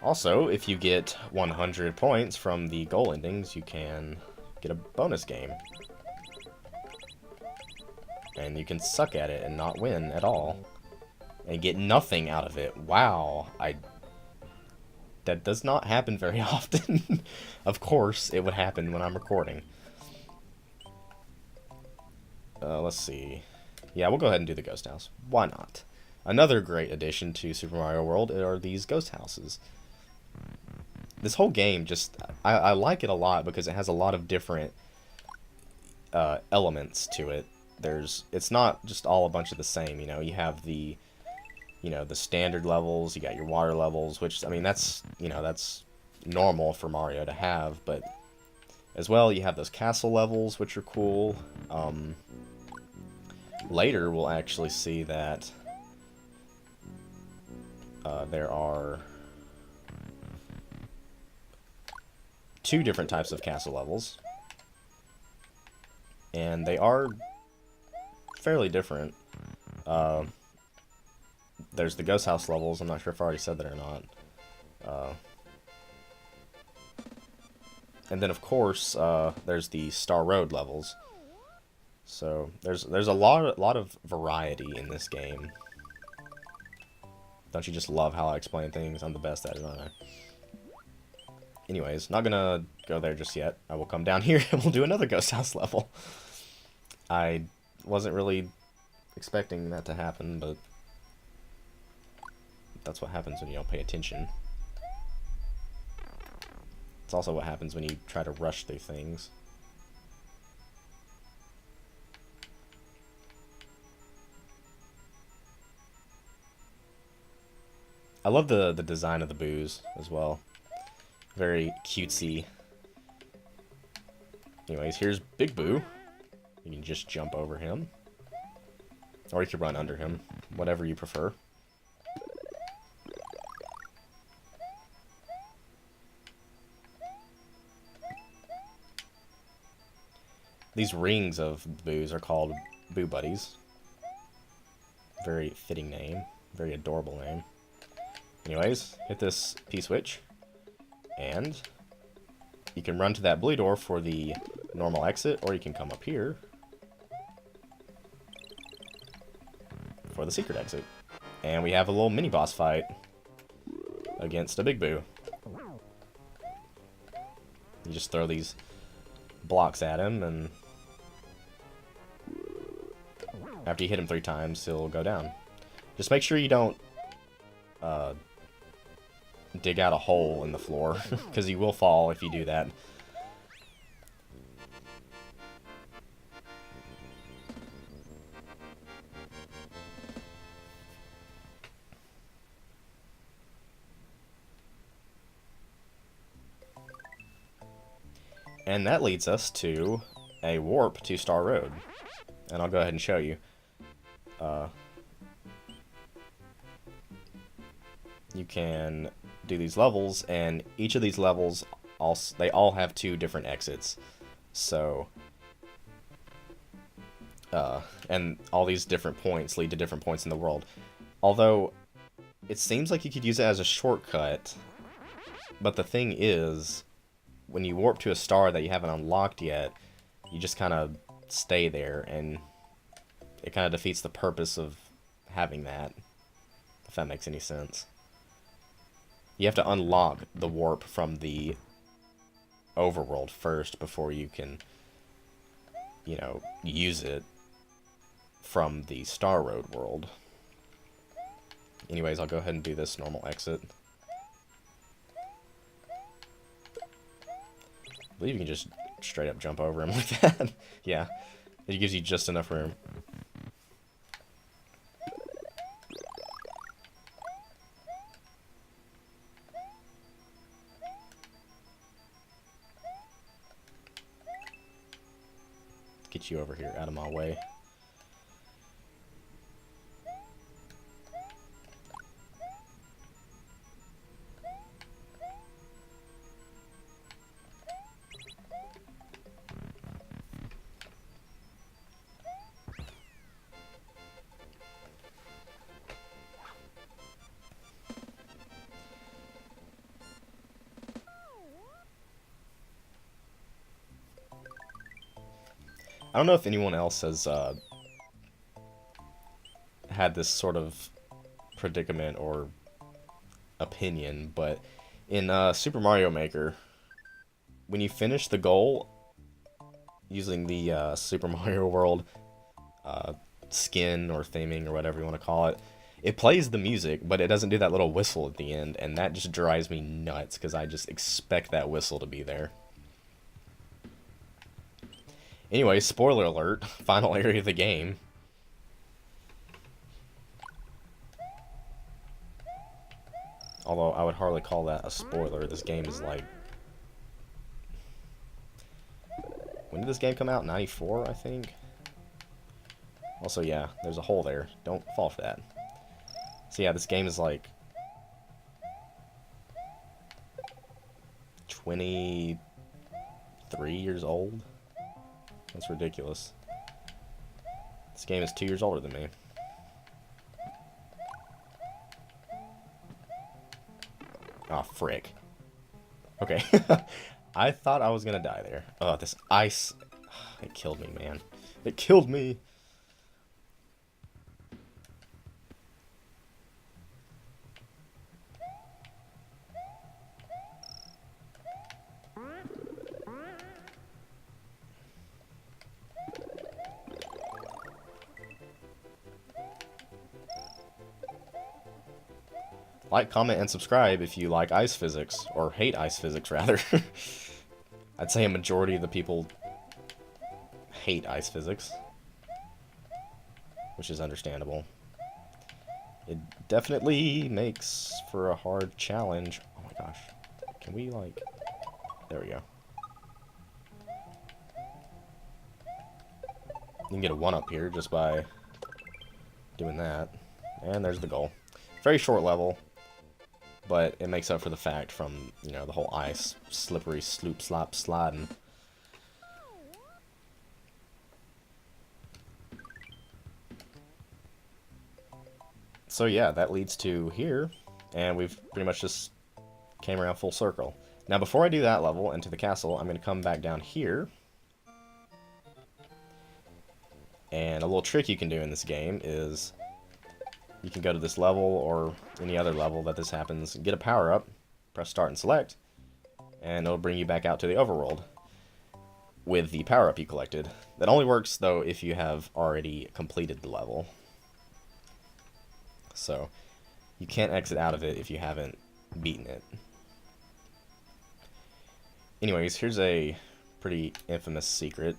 Also, if you get 100 points from the goal endings, you can get a bonus game. And you can suck at it and not win at all. And get nothing out of it. Wow, that does not happen very often. Of course, it would happen when I'm recording. Let's see. Yeah, we'll go ahead and do the ghost house. Why not? Another great addition to Super Mario World are these ghost houses. This whole game just... I like it a lot because it has a lot of different elements to it. It's not just all a bunch of the same, you know. You have the standard levels, you got your water levels, which, I mean, that's normal for Mario to have, but as well, you have those castle levels, which are cool. Later, we'll actually see that there are two different types of castle levels, and they are fairly different. There's the ghost house levels. I'm not sure if I already said that or not. And then, of course, there's the Star Road levels. So there's a lot of variety in this game. Don't you just love how I explain things? I'm the best at it, aren't I? Anyways, not gonna go there just yet. I will come down here and we'll do another ghost house level. I wasn't really expecting that to happen, but that's what happens when you don't pay attention. It's also what happens when you try to rush through things. I love the design of the boos as well. Very cutesy. Anyways, here's Big Boo. You can just jump over him. Or you can run under him. Whatever you prefer. These rings of boos are called Boo Buddies. Very fitting name. Very adorable name. Anyways, hit this P-switch. And you can run to that blue door for the normal exit, or you can come up here for the secret exit. And we have a little mini-boss fight against a Big Boo. You just throw these blocks at him, and after you hit him 3 times, he'll go down. Just make sure you don't dig out a hole in the floor, because you will fall if you do that. And that leads us to a warp to Star Road. And I'll go ahead and show you. You can do these levels, and each of these levels, they all have 2 different exits. So, and all these different points lead to different points in the world. Although, it seems like you could use it as a shortcut, but the thing is, when you warp to a star that you haven't unlocked yet, you just kind of stay there, and it kind of defeats the purpose of having that, if that makes any sense. You have to unlock the warp from the overworld first before you can, use it from the Star Road world. Anyways, I'll go ahead and do this normal exit. I believe you can just straight up jump over him like that. Yeah, it gives you just enough room. Get you over here, out of my way. I don't know if anyone else has had this sort of predicament or opinion, but in Super Mario Maker, when you finish the goal using the Super Mario World skin or theming or whatever you want to call it, it plays the music, but it doesn't do that little whistle at the end, and that just drives me nuts because I just expect that whistle to be there. Anyway, spoiler alert, final area of the game. Although I would hardly call that a spoiler. This game is like... When did this game come out? 94, I think? Also, yeah, there's a hole there. Don't fall for that. So yeah, this game is like... 23 years old? That's ridiculous. This game is 2 years older than me. Oh, frick. Okay. I thought I was gonna die there. Oh, this ice... It killed me, man. It killed me! Like, comment, and subscribe if you like ice physics, or hate ice physics, rather. I'd say a majority of the people hate ice physics, which is understandable. It definitely makes for a hard challenge. Oh my gosh. Can we, like... There we go. You can get a 1-up here just by doing that. And there's the goal. Very short level, but it makes up for the fact from, you know, the whole ice, slippery, sloop, slop, sliding. So yeah, that leads to here, and we've pretty much just came around full circle. Now before I do that level into the castle, I'm going to come back down here. And a little trick you can do in this game is you can go to this level or any other level that this happens, get a power-up, press start and select, and it'll bring you back out to the overworld with the power-up you collected. That only works, though, if you have already completed the level. So you can't exit out of it if you haven't beaten it. Anyways, here's a pretty infamous secret.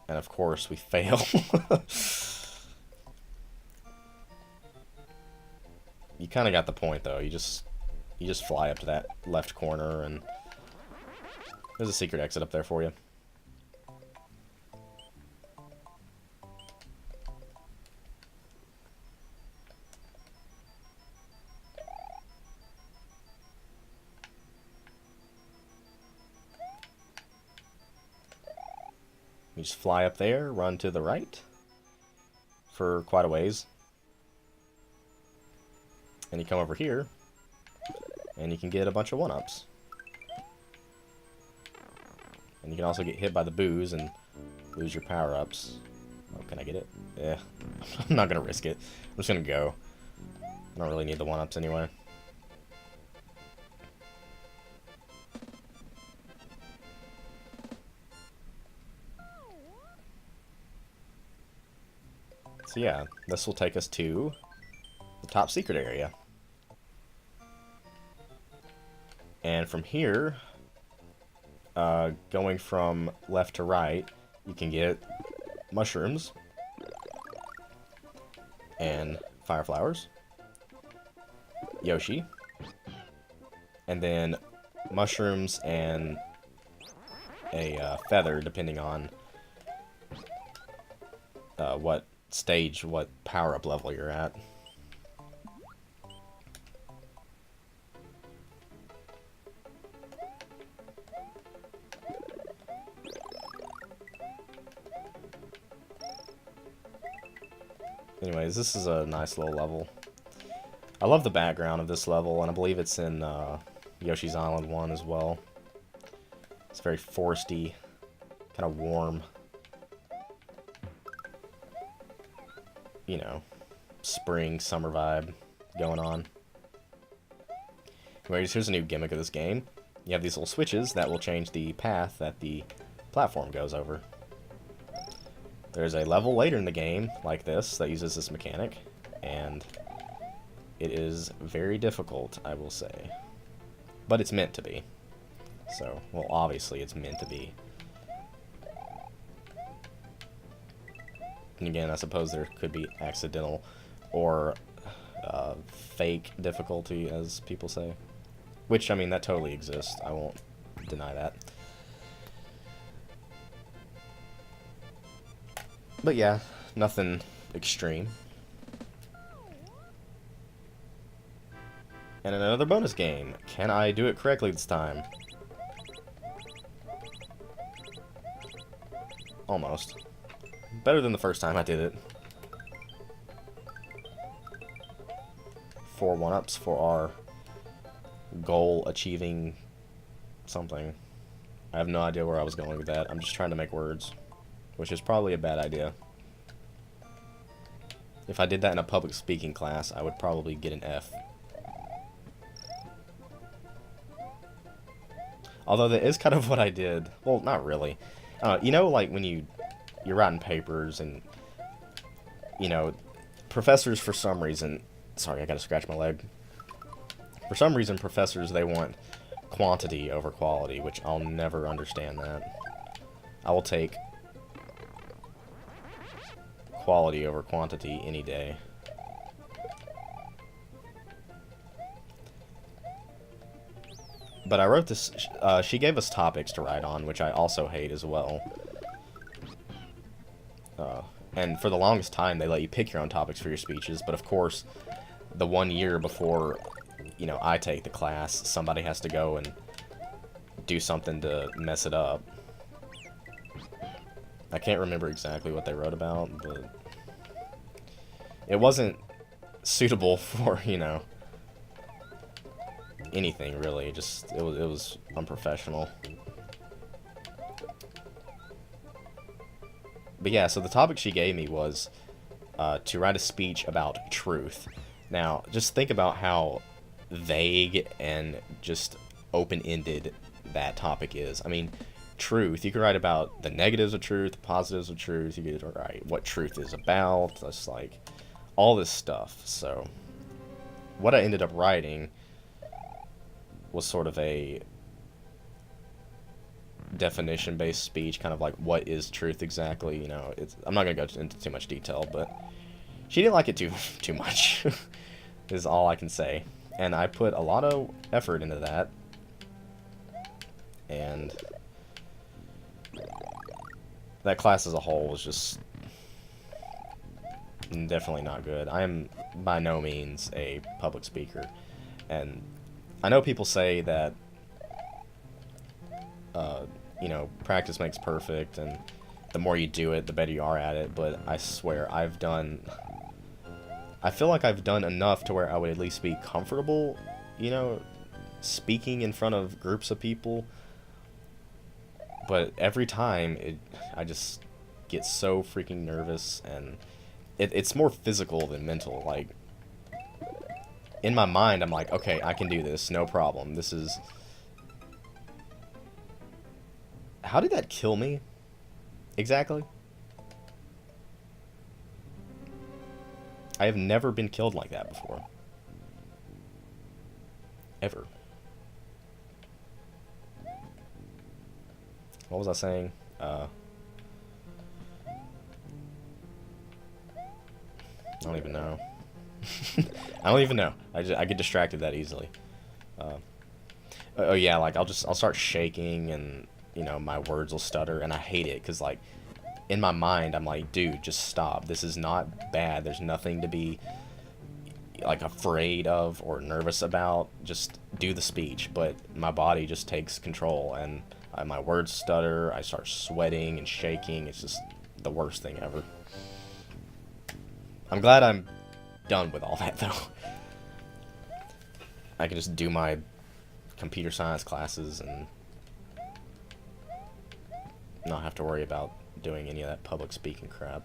And of course, we fail. You kind of got the point, though. You just fly up to that left corner, and there's a secret exit up there for you. You just fly up there, run to the right for quite a ways. And you come over here, and you can get a bunch of 1-ups. And you can also get hit by the boos and lose your power-ups. Oh, can I get it? Yeah. I'm not going to risk it. I'm just going to go. I don't really need the 1-ups anyway. So yeah, this will take us to the top secret area. And from here, going from left to right, you can get mushrooms and fire flowers, Yoshi, and then mushrooms and a feather, depending on what stage, what power-up level you're at. Anyways, this is a nice little level. I love the background of this level, and I believe it's in Yoshi's Island 1 as well. It's very foresty, kind of warm. You know, spring, summer vibe going on. Anyways, here's a new gimmick of this game. You have these little switches that will change the path that the platform goes over. There's a level later in the game, like this, that uses this mechanic, and it is very difficult, I will say. But it's meant to be. So, well, obviously it's meant to be. And again, I suppose there could be accidental or fake difficulty, as people say. Which, I mean, that totally exists. I won't deny that. But yeah, nothing extreme. And another bonus game. Can I do it correctly this time? Almost. Better than the first time I did it. 4 1-ups for our goal achieving something. I have no idea where I was going with that. I'm just trying to make words, which is probably a bad idea. If I did that in a public speaking class, I would probably get an F. Although that is kind of what I did. Well, not really. You know, like when you're writing papers and, you know, professors for some reason... Sorry, I gotta scratch my leg. For some reason, professors, they want quantity over quality, which I'll never understand that. I will take quality over quantity any day. But I wrote this, she gave us topics to write on, which I also hate as well. And for the longest time, they let you pick your own topics for your speeches, but of course, the 1 year before, you know, I take the class, somebody has to go and do something to mess it up. I can't remember exactly what they wrote about, but it wasn't suitable for, you know, anything really. Just it was unprofessional. But yeah, so the topic she gave me was to write a speech about truth. Now, just think about how vague and just open-ended that topic is. I mean, truth, you could write about the negatives of truth, the positives of truth, you could write what truth is about, just like all this stuff. So what I ended up writing was sort of a definition-based speech, kind of like what is truth exactly. You know, I'm not gonna go into too much detail, but she didn't like it too much is all I can say. And I put a lot of effort into that, and that class as a whole was just definitely not good. I am by no means a public speaker, and I know people say that you know, practice makes perfect, and the more you do it, the better you are at it, but I swear, I feel like I've done enough to where I would at least be comfortable, you know, speaking in front of groups of people, but every time, I just get so freaking nervous, and it's more physical than mental. Like, in my mind, I'm like, okay, I can do this, no problem. This is... How did that kill me? Exactly? I have never been killed like that before. Ever. What was I saying? I don't even know. I don't even know. I get distracted that easily. Oh yeah, like I'll start shaking, and you know, my words will stutter, and I hate it because, like, in my mind I'm like, dude, just stop. This is not bad. There's nothing to be like afraid of or nervous about. Just do the speech. But my body just takes control, and my words stutter. I start sweating and shaking. It's just the worst thing ever. I'm glad I'm done with all that though. I can just do my computer science classes and not have to worry about doing any of that public speaking crap.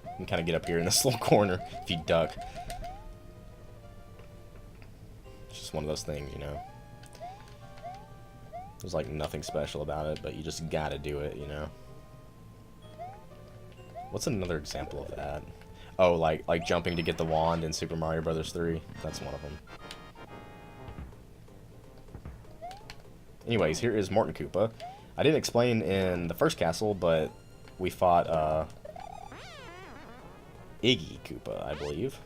You can kind of get up here in this little corner if you duck. It's just one of those things, you know. There's like nothing special about it, but you just gotta do it, you know. What's another example of that? Oh, like jumping to get the wand in Super Mario Bros. 3. That's one of them. Anyways, here is Morton Koopa. I didn't explain in the first castle, but we fought Iggy Koopa, I believe.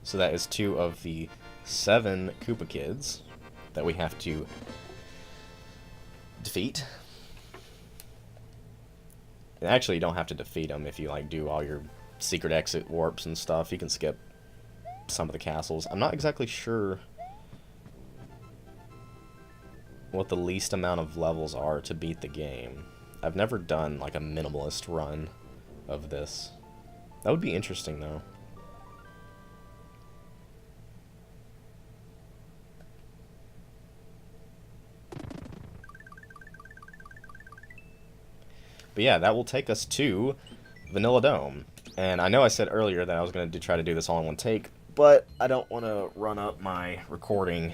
So that is 2 of the 7 Koopa kids that we have to defeat. And actually, you don't have to defeat them if you like do all your secret exit warps and stuff. You can skip some of the castles. I'm not exactly sure what the least amount of levels are to beat the game. I've never done like a minimalist run of this. That would be interesting though. But yeah, that will take us to Vanilla Dome. And I know I said earlier that I was going to try to do this all in one take, but I don't want to run up my recording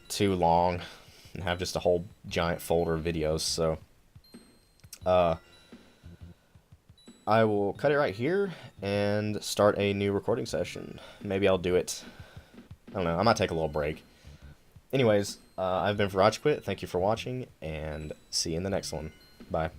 too long and have just a whole giant folder of videos, so I will cut it right here and start a new recording session. Maybe I'll do it, I don't know, I might take a little break. Anyways, I've been VirageQuit, thank you for watching, and see you in the next one. Bye.